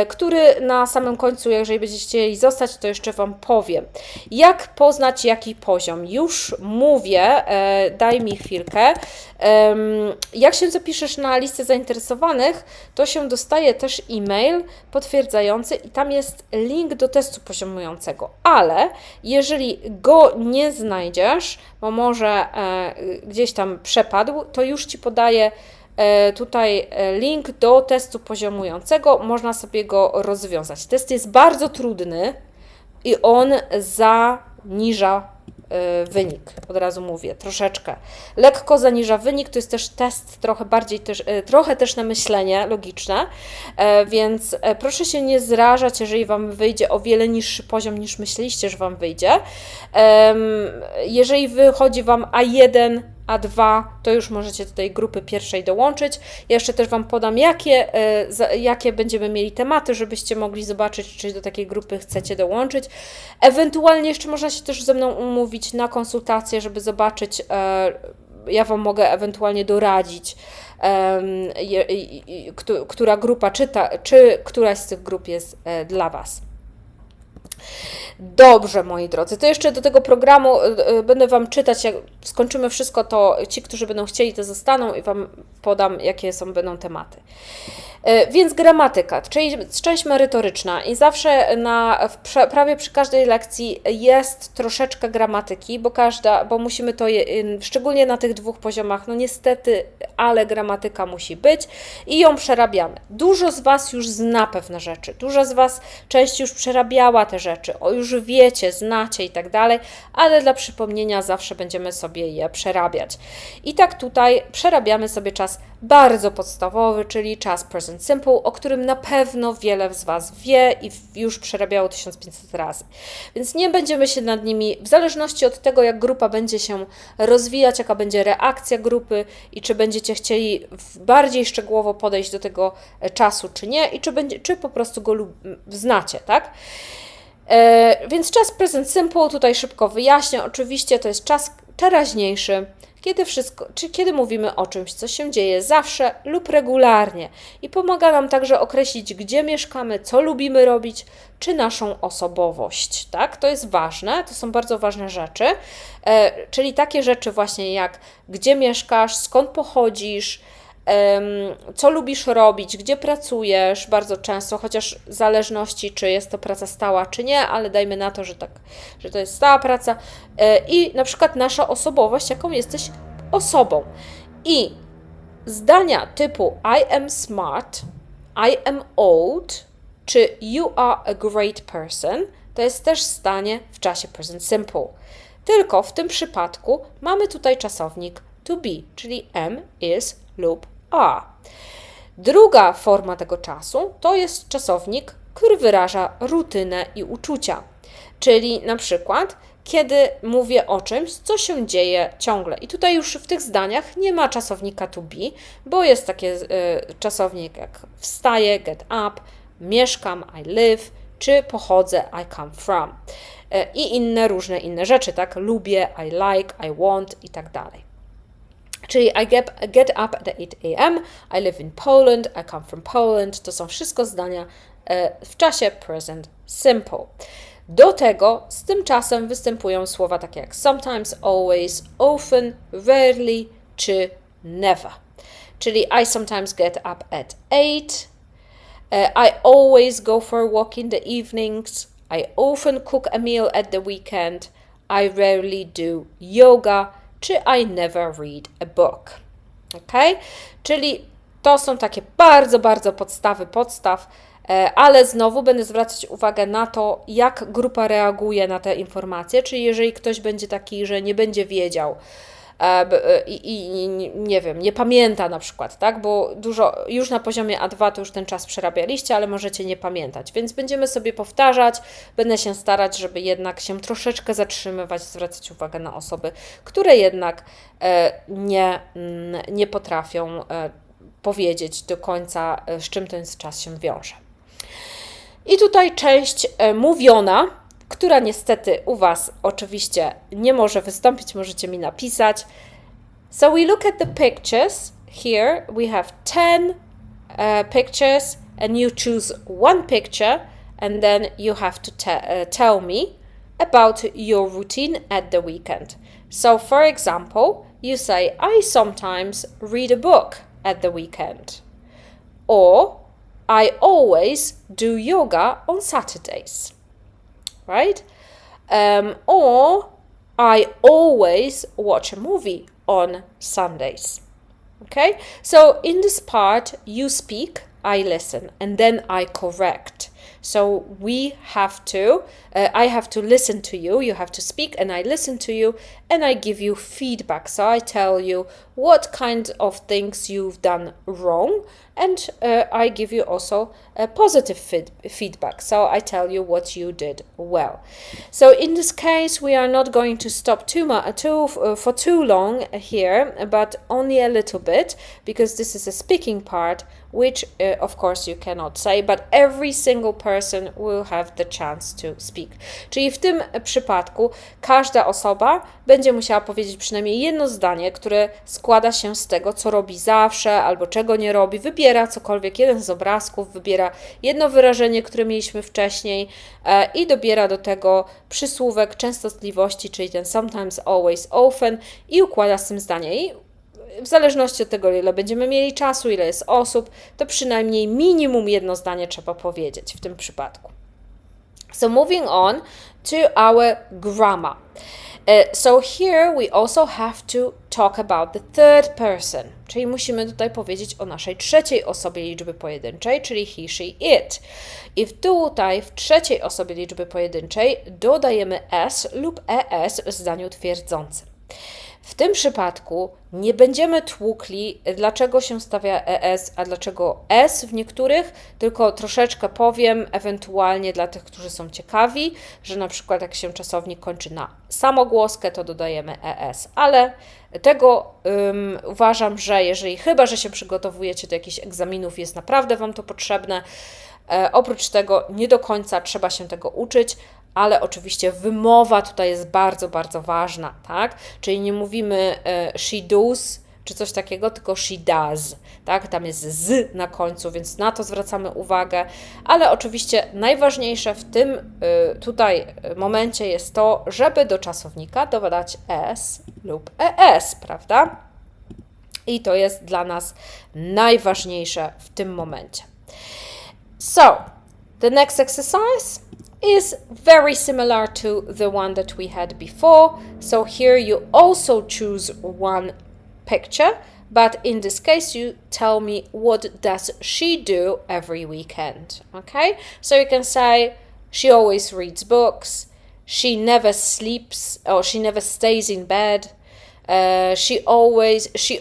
który na samym końcu, jeżeli będziecie chcieli zostać, to jeszcze Wam powiem. Jak poznać jaki poziom? Już mówię, daj mi chwilkę. Jak się zapiszesz na listę zainteresowanych, to się dostaje też e-mail potwierdzający i tam jest link do testu poziomującego, ale jeżeli go nie znajdziesz, bo może gdzieś tam przepadł, to już Ci podaję tutaj link do testu poziomującego, można sobie go rozwiązać. Test jest bardzo trudny i on zaniża wynik, od razu mówię, troszeczkę. Lekko zaniża wynik, to jest też test trochę też na myślenie logiczne, więc proszę się nie zrażać, jeżeli Wam wyjdzie o wiele niższy poziom niż myśleliście, że Wam wyjdzie. Jeżeli wychodzi Wam A1, A2, to już możecie do tej grupy pierwszej dołączyć. Ja jeszcze też Wam podam, jakie będziemy mieli tematy, żebyście mogli zobaczyć, czy do takiej grupy chcecie dołączyć. Ewentualnie jeszcze można się też ze mną umówić na konsultację, żeby zobaczyć, ja Wam mogę ewentualnie doradzić, która grupa, czy któraś z tych grup jest dla Was. Dobrze, moi drodzy, to jeszcze do tego programu będę Wam czytać, jak skończymy wszystko, to ci, którzy będą chcieli, to zostaną i Wam podam, jakie będą tematy. Więc gramatyka, czyli część merytoryczna i zawsze prawie przy każdej lekcji jest troszeczkę gramatyki, bo musimy to, szczególnie na tych 2 poziomach, no niestety, ale gramatyka musi być i ją przerabiamy. Dużo z Was już zna pewne rzeczy, dużo z Was część już przerabiała te rzeczy, już wiecie, znacie i tak dalej, ale dla przypomnienia zawsze będziemy sobie je przerabiać. I tak tutaj przerabiamy sobie czas bardzo podstawowy, czyli czas present simple, o którym na pewno wiele z Was wie i już przerabiało 1500 razy. Więc nie będziemy się nad nimi, w zależności od tego, jak grupa będzie się rozwijać, jaka będzie reakcja grupy i czy będziecie chcieli bardziej szczegółowo podejść do tego czasu, czy nie, i czy po prostu go znacie, tak? Więc czas present simple, tutaj szybko wyjaśnię, oczywiście to jest czas teraźniejszy, kiedy mówimy o czymś, co się dzieje zawsze lub regularnie i pomaga nam także określić, gdzie mieszkamy, co lubimy robić, czy naszą osobowość, tak? To jest ważne, to są bardzo ważne rzeczy, czyli takie rzeczy właśnie jak gdzie mieszkasz, skąd pochodzisz, co lubisz robić, gdzie pracujesz bardzo często, chociaż w zależności, czy jest to praca stała, czy nie, ale dajmy na to, że to jest stała praca i na przykład nasza osobowość, jaką jesteś osobą. I zdania typu I am smart, I am old, czy you are a great person, to jest też zdanie w czasie present simple. Tylko w tym przypadku mamy tutaj czasownik to be, czyli am, is lub are. Druga forma tego czasu to jest czasownik, który wyraża rutynę i uczucia. Czyli na przykład, kiedy mówię o czymś, co się dzieje ciągle. I tutaj już w tych zdaniach nie ma czasownika to be, bo jest taki czasownik jak wstaję, get up, mieszkam, I live, czy pochodzę, I come from. I różne inne rzeczy, tak? Lubię, I like, I want i tak dalej. Czyli I get up at 8 a.m., I live in Poland, I come from Poland. To są wszystko zdania w czasie present simple. Do tego z tym czasem występują słowa takie jak sometimes, always, often, rarely czy never. Czyli I sometimes get up at 8, I always go for a walk in the evenings, I often cook a meal at the weekend, I rarely do yoga, czy I never read a book. Ok? Czyli to są takie bardzo, bardzo podstaw, ale znowu będę zwracać uwagę na to, jak grupa reaguje na te informacje, czyli jeżeli ktoś będzie taki, że nie będzie wiedział i nie wiem, nie pamięta na przykład, tak, bo dużo, już na poziomie A2 to już ten czas przerabialiście, ale możecie nie pamiętać, więc będziemy sobie powtarzać, będę się starać, żeby jednak się troszeczkę zatrzymywać, zwracać uwagę na osoby, które jednak nie potrafią powiedzieć do końca, z czym ten czas się wiąże. I tutaj część mówiona, która niestety u Was oczywiście nie może wystąpić, możecie mi napisać. So we look at the pictures. Here we have 10 pictures and you choose one picture and then you have to tell me about your routine at the weekend. So for example, you say, I sometimes read a book at the weekend. Or I always do yoga on Saturdays. Right? Or I always watch a movie on Sundays. Okay? So in this part, you speak, I listen, and then I correct. So we have to, I have to listen to you, you have to speak, and I listen to you, and I give you feedback. So I tell you what kind of things you've done wrong, and I give you also a positive feedback. So I tell you what you did well. So in this case, we are not going to stop for too long here, but only a little bit, because this is a speaking part, which of course you cannot say, but every single person will have the chance to speak. Czyli w tym przypadku każda osoba będzie musiała powiedzieć przynajmniej jedno zdanie, które składa się z tego, co robi zawsze albo czego nie robi. Wybiera cokolwiek, jeden z obrazków, wybiera jedno wyrażenie, które mieliśmy wcześniej i dobiera do tego przysłówek częstotliwości, czyli ten sometimes, always, often i układa z tym zdanie. I w zależności od tego, ile będziemy mieli czasu, ile jest osób, to przynajmniej minimum jedno zdanie trzeba powiedzieć w tym przypadku. So moving on to our grammar. So here we also have to talk about the third person, czyli musimy tutaj powiedzieć o naszej trzeciej osobie liczby pojedynczej, czyli he, she, it. I tutaj w trzeciej osobie liczby pojedynczej dodajemy s lub es w zdaniu twierdzącym. W tym przypadku nie będziemy tłukli, dlaczego się stawia es, a dlaczego s w niektórych, tylko troszeczkę powiem, ewentualnie dla tych, którzy są ciekawi, że na przykład jak się czasownik kończy na samogłoskę, to dodajemy es, ale tego uważam, że jeżeli chyba, że się przygotowujecie do jakichś egzaminów, jest naprawdę Wam to potrzebne. Oprócz tego nie do końca trzeba się tego uczyć, ale oczywiście wymowa tutaj jest bardzo, bardzo ważna, tak? Czyli nie mówimy she does czy coś takiego, tylko she does, tak? Tam jest z na końcu, więc na to zwracamy uwagę, ale oczywiście najważniejsze w tym tutaj momencie jest to, żeby do czasownika dodać s lub es, prawda? I to jest dla nas najważniejsze w tym momencie. So, the next exercise is very similar to the one that we had before. So here you also choose one picture, but in this case you tell me what does she do every weekend, okay? So you can say she always reads books, she never sleeps or she never stays in bed, she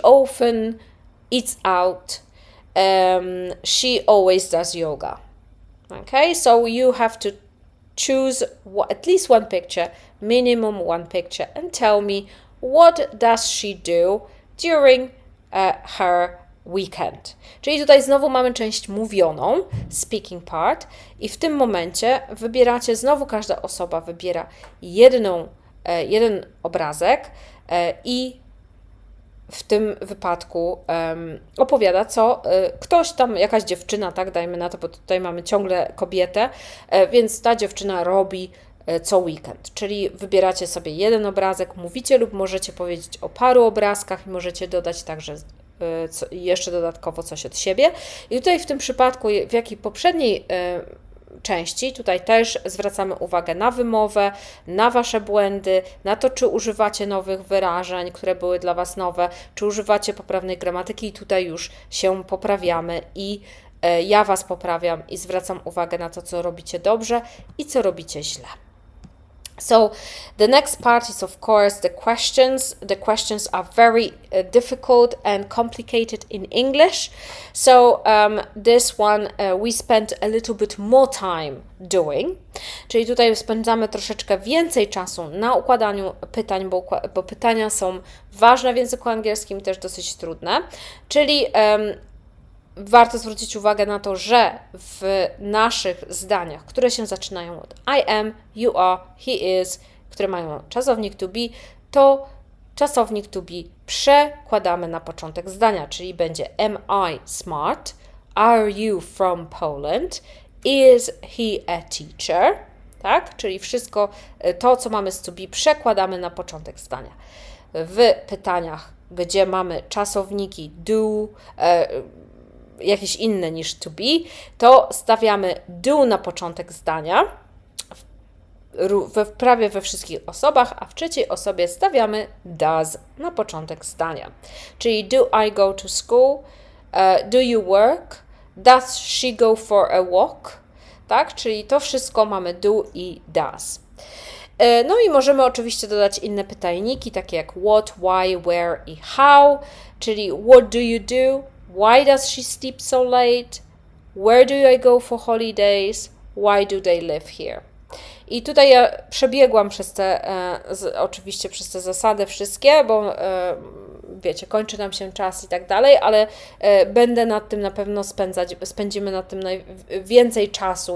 often eats out, she always does yoga. Okay, so you have to choose at least one picture, minimum one picture, and tell me what does she do during her weekend. Czyli tutaj znowu mamy część mówioną, speaking part, i w tym momencie wybieracie, znowu każda osoba wybiera jeden obrazek i w tym wypadku opowiada, co ktoś tam, jakaś dziewczyna, tak, dajmy na to, bo tutaj mamy ciągle kobietę, więc ta dziewczyna robi co weekend. Czyli wybieracie sobie jeden obrazek, mówicie lub możecie powiedzieć o paru obrazkach i możecie dodać także jeszcze dodatkowo coś od siebie. I tutaj w tym przypadku, w jak i poprzedniej części. Tutaj też zwracamy uwagę na wymowę, na Wasze błędy, na to, czy używacie nowych wyrażeń, które były dla Was nowe, czy używacie poprawnej gramatyki i tutaj już się poprawiamy i ja Was poprawiam i zwracam uwagę na to, co robicie dobrze i co robicie źle. So the next part is of course the questions. The questions are very difficult and complicated in English. So this one we spent a little bit more time doing. Czyli tutaj spędzamy troszeczkę więcej czasu na układaniu pytań, bo pytania są ważne w języku angielskim, też dosyć trudne. Czyli warto zwrócić uwagę na to, że w naszych zdaniach, które się zaczynają od I am, you are, he is, które mają czasownik to be, to czasownik to be przekładamy na początek zdania, czyli będzie am I smart, are you from Poland, is he a teacher, tak? Czyli wszystko to, co mamy z to be, przekładamy na początek zdania. W pytaniach, gdzie mamy czasowniki do, jakieś inne niż to be, to stawiamy do na początek zdania prawie we wszystkich osobach, a w trzeciej osobie stawiamy does na początek zdania. Czyli do I go to school? Do you work? Does she go for a walk? Tak, czyli to wszystko mamy do i does. No i możemy oczywiście dodać inne pytajniki, takie jak what, why, where i how, czyli what do you do? Why does she sleep so late? Where do I go for holidays? Why do they live here? I tutaj ja przebiegłam przez te, oczywiście przez te zasady wszystkie, bo wiecie, kończy nam się czas i tak dalej, ale będę nad tym na pewno spędzimy nad tym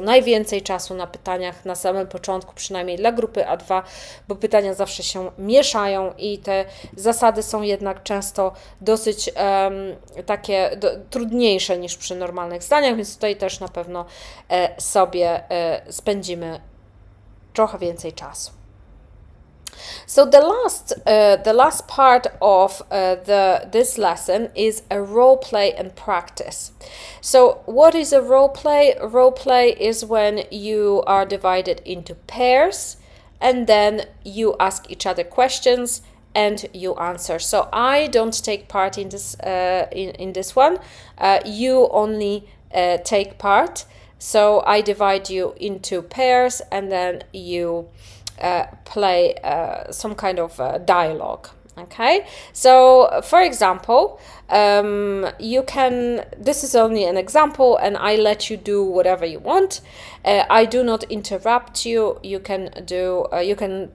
najwięcej czasu na pytaniach na samym początku, przynajmniej dla grupy A2, bo pytania zawsze się mieszają i te zasady są jednak często dosyć takie trudniejsze niż przy normalnych zdaniach, więc tutaj też na pewno sobie spędzimy trochę więcej czasu. So the last part of this lesson is a role play and practice. So what is a role play? Role play is when you are divided into pairs and then you ask each other questions and you answer. So I don't take part in this in this one. You only take part. So I divide you into pairs and then you play some kind of dialogue. Okay, so for example, this is only an example and I let you do whatever you want. I do not interrupt you. You can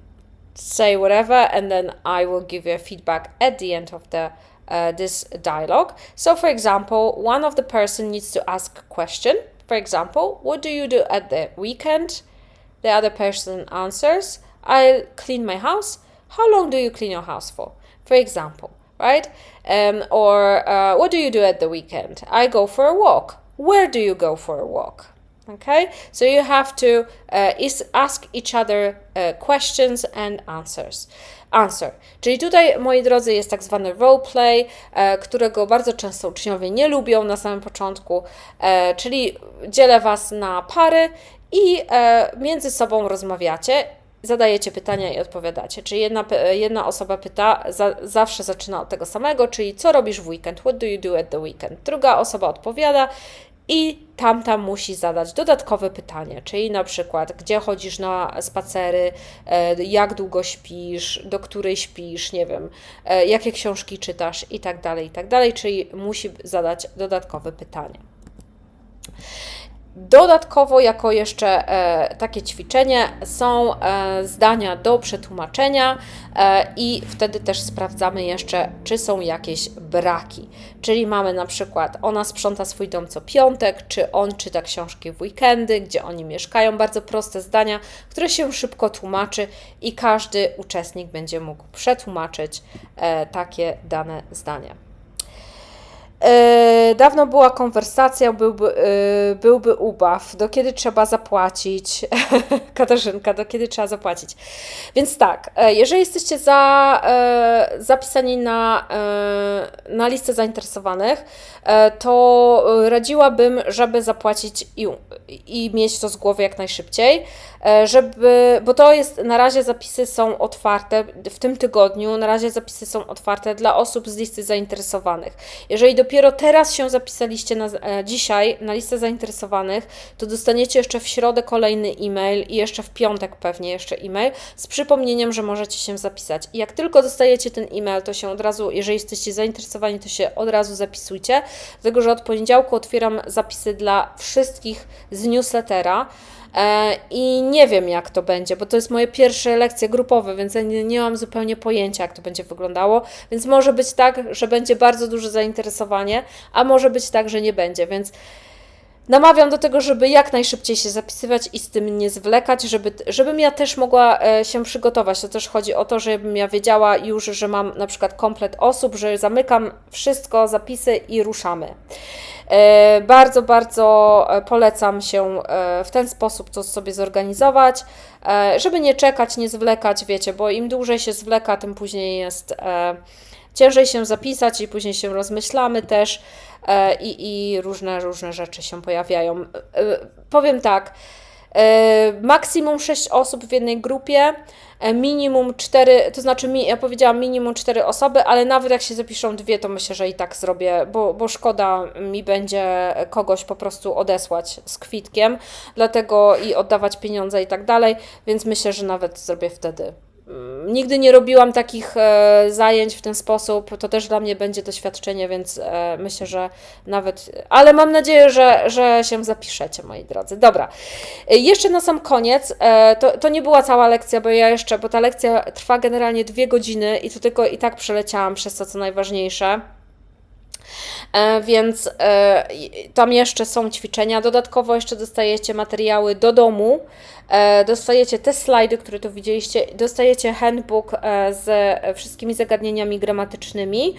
say whatever and then I will give you a feedback at the end of this dialogue. So for example, one of the person needs to ask a question. For example, what do you do at the weekend? The other person answers, I clean my house. How long do you clean your house for? For example, right? Or what do you do at the weekend? I go for a walk. Where do you go for a walk? Okay, so you have to ask each other questions and answer. Czyli tutaj, moi drodzy, jest tak zwany roleplay, którego bardzo często uczniowie nie lubią na samym początku, czyli dzielę Was na pary i między sobą rozmawiacie, zadajecie pytania i odpowiadacie. Czyli jedna osoba pyta, zawsze zaczyna od tego samego, czyli co robisz w weekend? What do you do at the weekend? Druga osoba odpowiada i tamta musi zadać dodatkowe pytanie, czyli na przykład, gdzie chodzisz na spacery, jak długo śpisz, do której śpisz, nie wiem, jakie książki czytasz i tak dalej, czyli musi zadać dodatkowe pytanie. Dodatkowo, jako jeszcze takie ćwiczenie, są zdania do przetłumaczenia i wtedy też sprawdzamy jeszcze, czy są jakieś braki. Czyli mamy na przykład, ona sprząta swój dom co piątek, czy on czyta książki w weekendy, gdzie oni mieszkają. Bardzo proste zdania, które się szybko tłumaczy i każdy uczestnik będzie mógł przetłumaczyć takie dane zdania. Dawno była konwersacja, byłby ubaw. Do kiedy trzeba zapłacić? Katarzynka, do kiedy trzeba zapłacić? Więc tak, jeżeli jesteście zapisani na listę zainteresowanych, to radziłabym, żeby zapłacić i mieć to z głowy jak najszybciej, bo to jest, na razie zapisy są otwarte, w tym tygodniu na razie zapisy są otwarte dla osób z listy zainteresowanych. Jeżeli dopiero teraz się zapisaliście dzisiaj na listę zainteresowanych, to dostaniecie jeszcze w środę kolejny e-mail i jeszcze w piątek pewnie jeszcze e-mail z przypomnieniem, że możecie się zapisać. I jak tylko dostajecie ten e-mail, to się od razu, jeżeli jesteście zainteresowani, to się od razu zapisujcie, dlatego że od poniedziałku otwieram zapisy dla wszystkich z newslettera. I nie wiem, jak to będzie, bo to jest moje pierwsze lekcje grupowe, więc ja nie mam zupełnie pojęcia, jak to będzie wyglądało, więc może być tak, że będzie bardzo duże zainteresowanie, a może być tak, że nie będzie, więc namawiam do tego, żeby jak najszybciej się zapisywać i z tym nie zwlekać, żebym ja też mogła się przygotować. To też chodzi o to, żebym ja wiedziała już, że mam na przykład komplet osób, że zamykam wszystko, zapisy i ruszamy. Bardzo, bardzo polecam się w ten sposób to sobie zorganizować, żeby nie czekać, nie zwlekać, wiecie, bo im dłużej się zwleka, tym później jest ciężej się zapisać i później się rozmyślamy też i różne rzeczy się pojawiają. Powiem tak, maksimum 6 osób w jednej grupie, minimum 4, to znaczy ja powiedziałam minimum 4 osoby, ale nawet jak się zapiszą 2, to myślę, że i tak zrobię, bo szkoda mi będzie kogoś po prostu odesłać z kwitkiem, dlatego i oddawać pieniądze i tak dalej, więc myślę, że nawet zrobię wtedy. Nigdy nie robiłam takich zajęć w ten sposób, to też dla mnie będzie doświadczenie, więc myślę, że nawet, ale mam nadzieję, że się zapiszecie, moi drodzy. Dobra, jeszcze na sam koniec, to nie była cała lekcja, bo ta lekcja trwa generalnie 2 godziny i to tylko i tak przeleciałam przez to, co najważniejsze. Więc tam jeszcze są ćwiczenia. Dodatkowo jeszcze dostajecie materiały do domu, dostajecie te slajdy, które tu widzieliście, dostajecie handbook z wszystkimi zagadnieniami gramatycznymi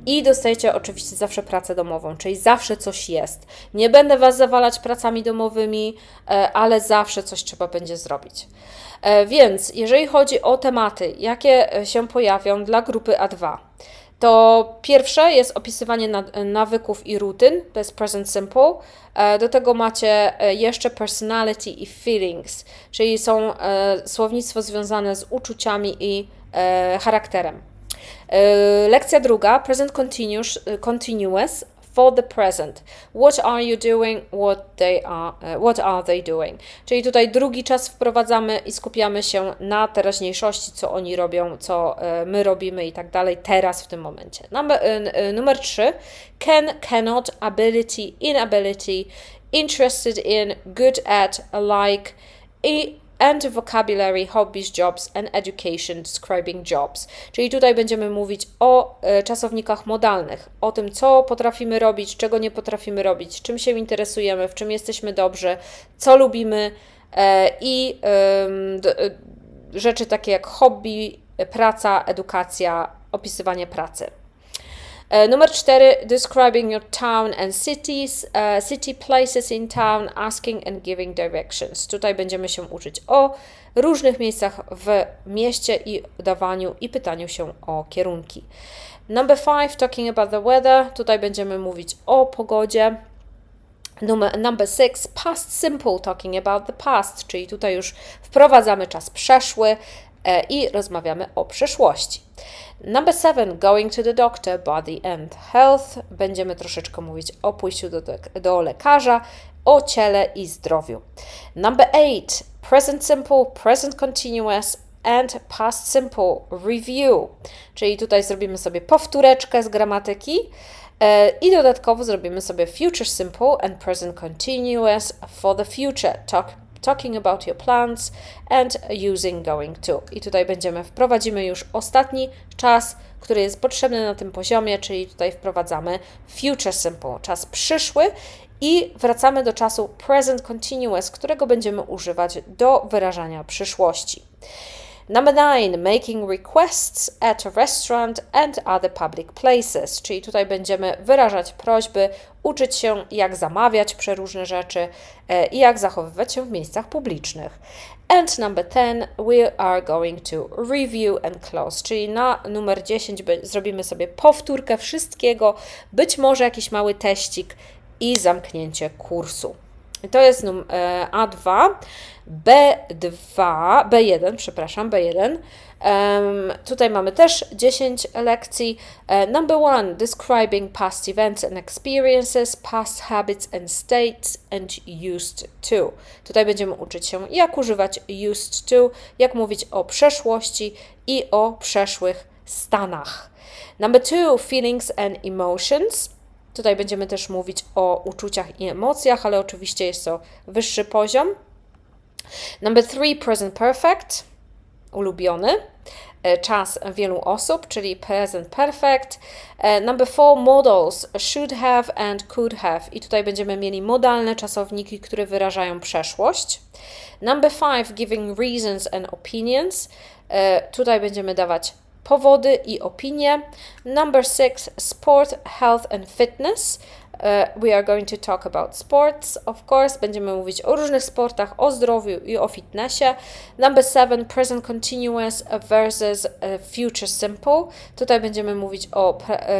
i dostajecie oczywiście zawsze pracę domową, czyli zawsze coś jest. Nie będę Was zawalać pracami domowymi, ale zawsze coś trzeba będzie zrobić. Więc jeżeli chodzi o tematy, jakie się pojawią dla grupy A2, to pierwsze jest opisywanie nawyków i rutyn, to jest present simple. Do tego macie jeszcze personality i feelings, czyli są słownictwo związane z uczuciami i charakterem. Lekcja druga, present continuous for the present. What are you doing? What are they doing? Czyli tutaj drugi czas wprowadzamy i skupiamy się na teraźniejszości, co oni robią, co my robimy i tak dalej, teraz w tym momencie. Numer 3. Can, cannot, ability, inability, interested in, good at, like, and vocabulary, hobbies, jobs and education, describing jobs. Czyli tutaj będziemy mówić o czasownikach modalnych, o tym, co potrafimy robić, czego nie potrafimy robić, czym się interesujemy, w czym jesteśmy dobrzy, co lubimy i rzeczy takie jak hobby, praca, edukacja, opisywanie pracy. Numer 4, describing your town and cities, city places in town, asking and giving directions. Tutaj będziemy się uczyć o różnych miejscach w mieście i dawaniu i pytaniu się o kierunki. Number 5, talking about the weather. Tutaj będziemy mówić o pogodzie. Number 6, past simple, talking about the past, czyli tutaj już wprowadzamy czas przeszły i rozmawiamy o przeszłości. Number 7, going to the doctor, body and health. Będziemy troszeczkę mówić o pójściu do lekarza, o ciele i zdrowiu. Number 8, present simple, present continuous and past simple review. Czyli tutaj zrobimy sobie powtóreczkę z gramatyki i dodatkowo zrobimy sobie future simple and present continuous for the future. Talking about your plans and using going to. I tutaj wprowadzimy już ostatni czas, który jest potrzebny na tym poziomie, czyli tutaj wprowadzamy future simple, czas przyszły i wracamy do czasu present continuous, którego będziemy używać do wyrażania przyszłości. Number 9, making requests at a restaurant and other public places, czyli tutaj będziemy wyrażać prośby, uczyć się, jak zamawiać przeróżne rzeczy i jak zachowywać się w miejscach publicznych. And number 10, we are going to review and close, czyli na numer 10 zrobimy sobie powtórkę wszystkiego, być może jakiś mały teścik i zamknięcie kursu. I to jest A2, B1. Tutaj mamy też 10 lekcji. Number 1, describing past events and experiences, past habits and states, and used to. Tutaj będziemy uczyć się, jak używać used to, jak mówić o przeszłości i o przeszłych stanach. Number 2, feelings and emotions. Tutaj będziemy też mówić o uczuciach i emocjach, ale oczywiście jest to wyższy poziom. Number 3, present perfect, ulubiony, czas wielu osób, czyli present perfect. Number 4, modals, should have and could have. I tutaj będziemy mieli modalne czasowniki, które wyrażają przeszłość. Number 5, giving reasons and opinions. Tutaj będziemy dawać powody i opinie. Number 6, sport, health and fitness. We are going to talk about sports, of course. Będziemy mówić o różnych sportach, o zdrowiu i o fitnessie. Number 7, present continuous versus future simple. Tutaj będziemy mówić o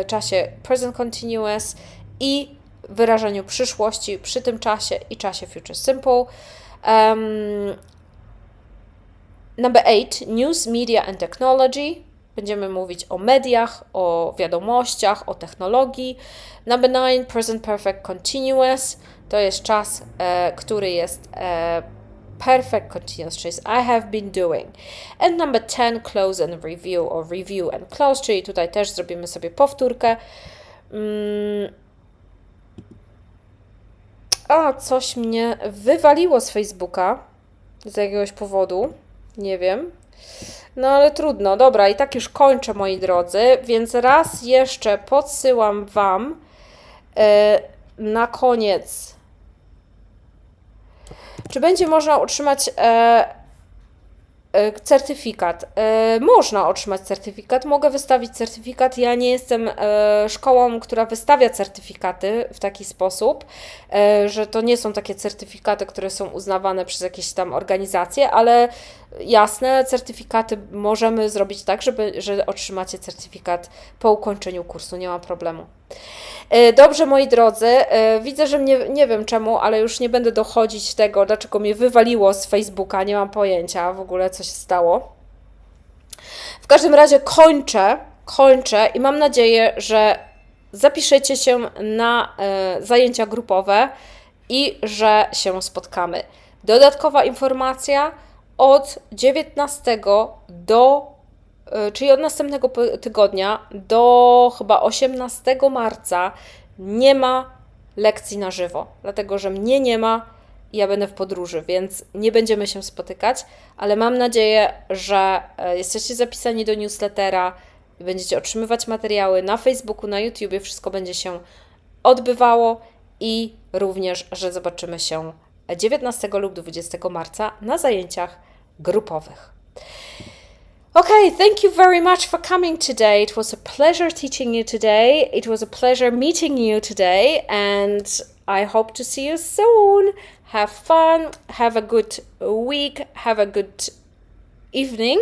czasie present continuous i wyrażeniu przyszłości przy tym czasie i czasie future simple. Number 8, news, media and technology. Będziemy mówić o mediach, o wiadomościach, o technologii. Number 9, present perfect continuous. To jest czas, który jest perfect continuous, czyli I have been doing. And number 10, close and review, or review and close, czyli tutaj też zrobimy sobie powtórkę. Coś mnie wywaliło z Facebooka z jakiegoś powodu. Nie wiem. No ale trudno, dobra, i tak już kończę, moi drodzy, więc raz jeszcze podsyłam Wam na koniec, czy będzie można otrzymać certyfikat. Można otrzymać certyfikat, mogę wystawić certyfikat. Ja nie jestem szkołą, która wystawia certyfikaty w taki sposób, że to nie są takie certyfikaty, które są uznawane przez jakieś tam organizacje, ale jasne, certyfikaty możemy zrobić tak, że otrzymacie certyfikat po ukończeniu kursu, nie ma problemu. Dobrze, moi drodzy, widzę, że nie wiem czemu, ale już nie będę dochodzić tego, dlaczego mnie wywaliło z Facebooka, nie mam pojęcia w ogóle, co się stało. W każdym razie kończę i mam nadzieję, że zapiszecie się na zajęcia grupowe i że się spotkamy. Dodatkowa informacja, od 19 czyli od następnego tygodnia do chyba 18 marca nie ma lekcji na żywo, dlatego że mnie nie ma i ja będę w podróży, więc nie będziemy się spotykać, ale mam nadzieję, że jesteście zapisani do newslettera i będziecie otrzymywać materiały na Facebooku, na YouTubie, wszystko będzie się odbywało i również, że zobaczymy się 19 lub 20 marca na zajęciach grupowych. Okay, thank you very much for coming today. It was a pleasure teaching you today. It was a pleasure meeting you today, and I hope to see you soon. Have fun, have a good week, have a good evening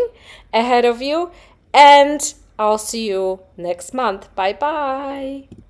ahead of you, and I'll see you next month. Bye bye.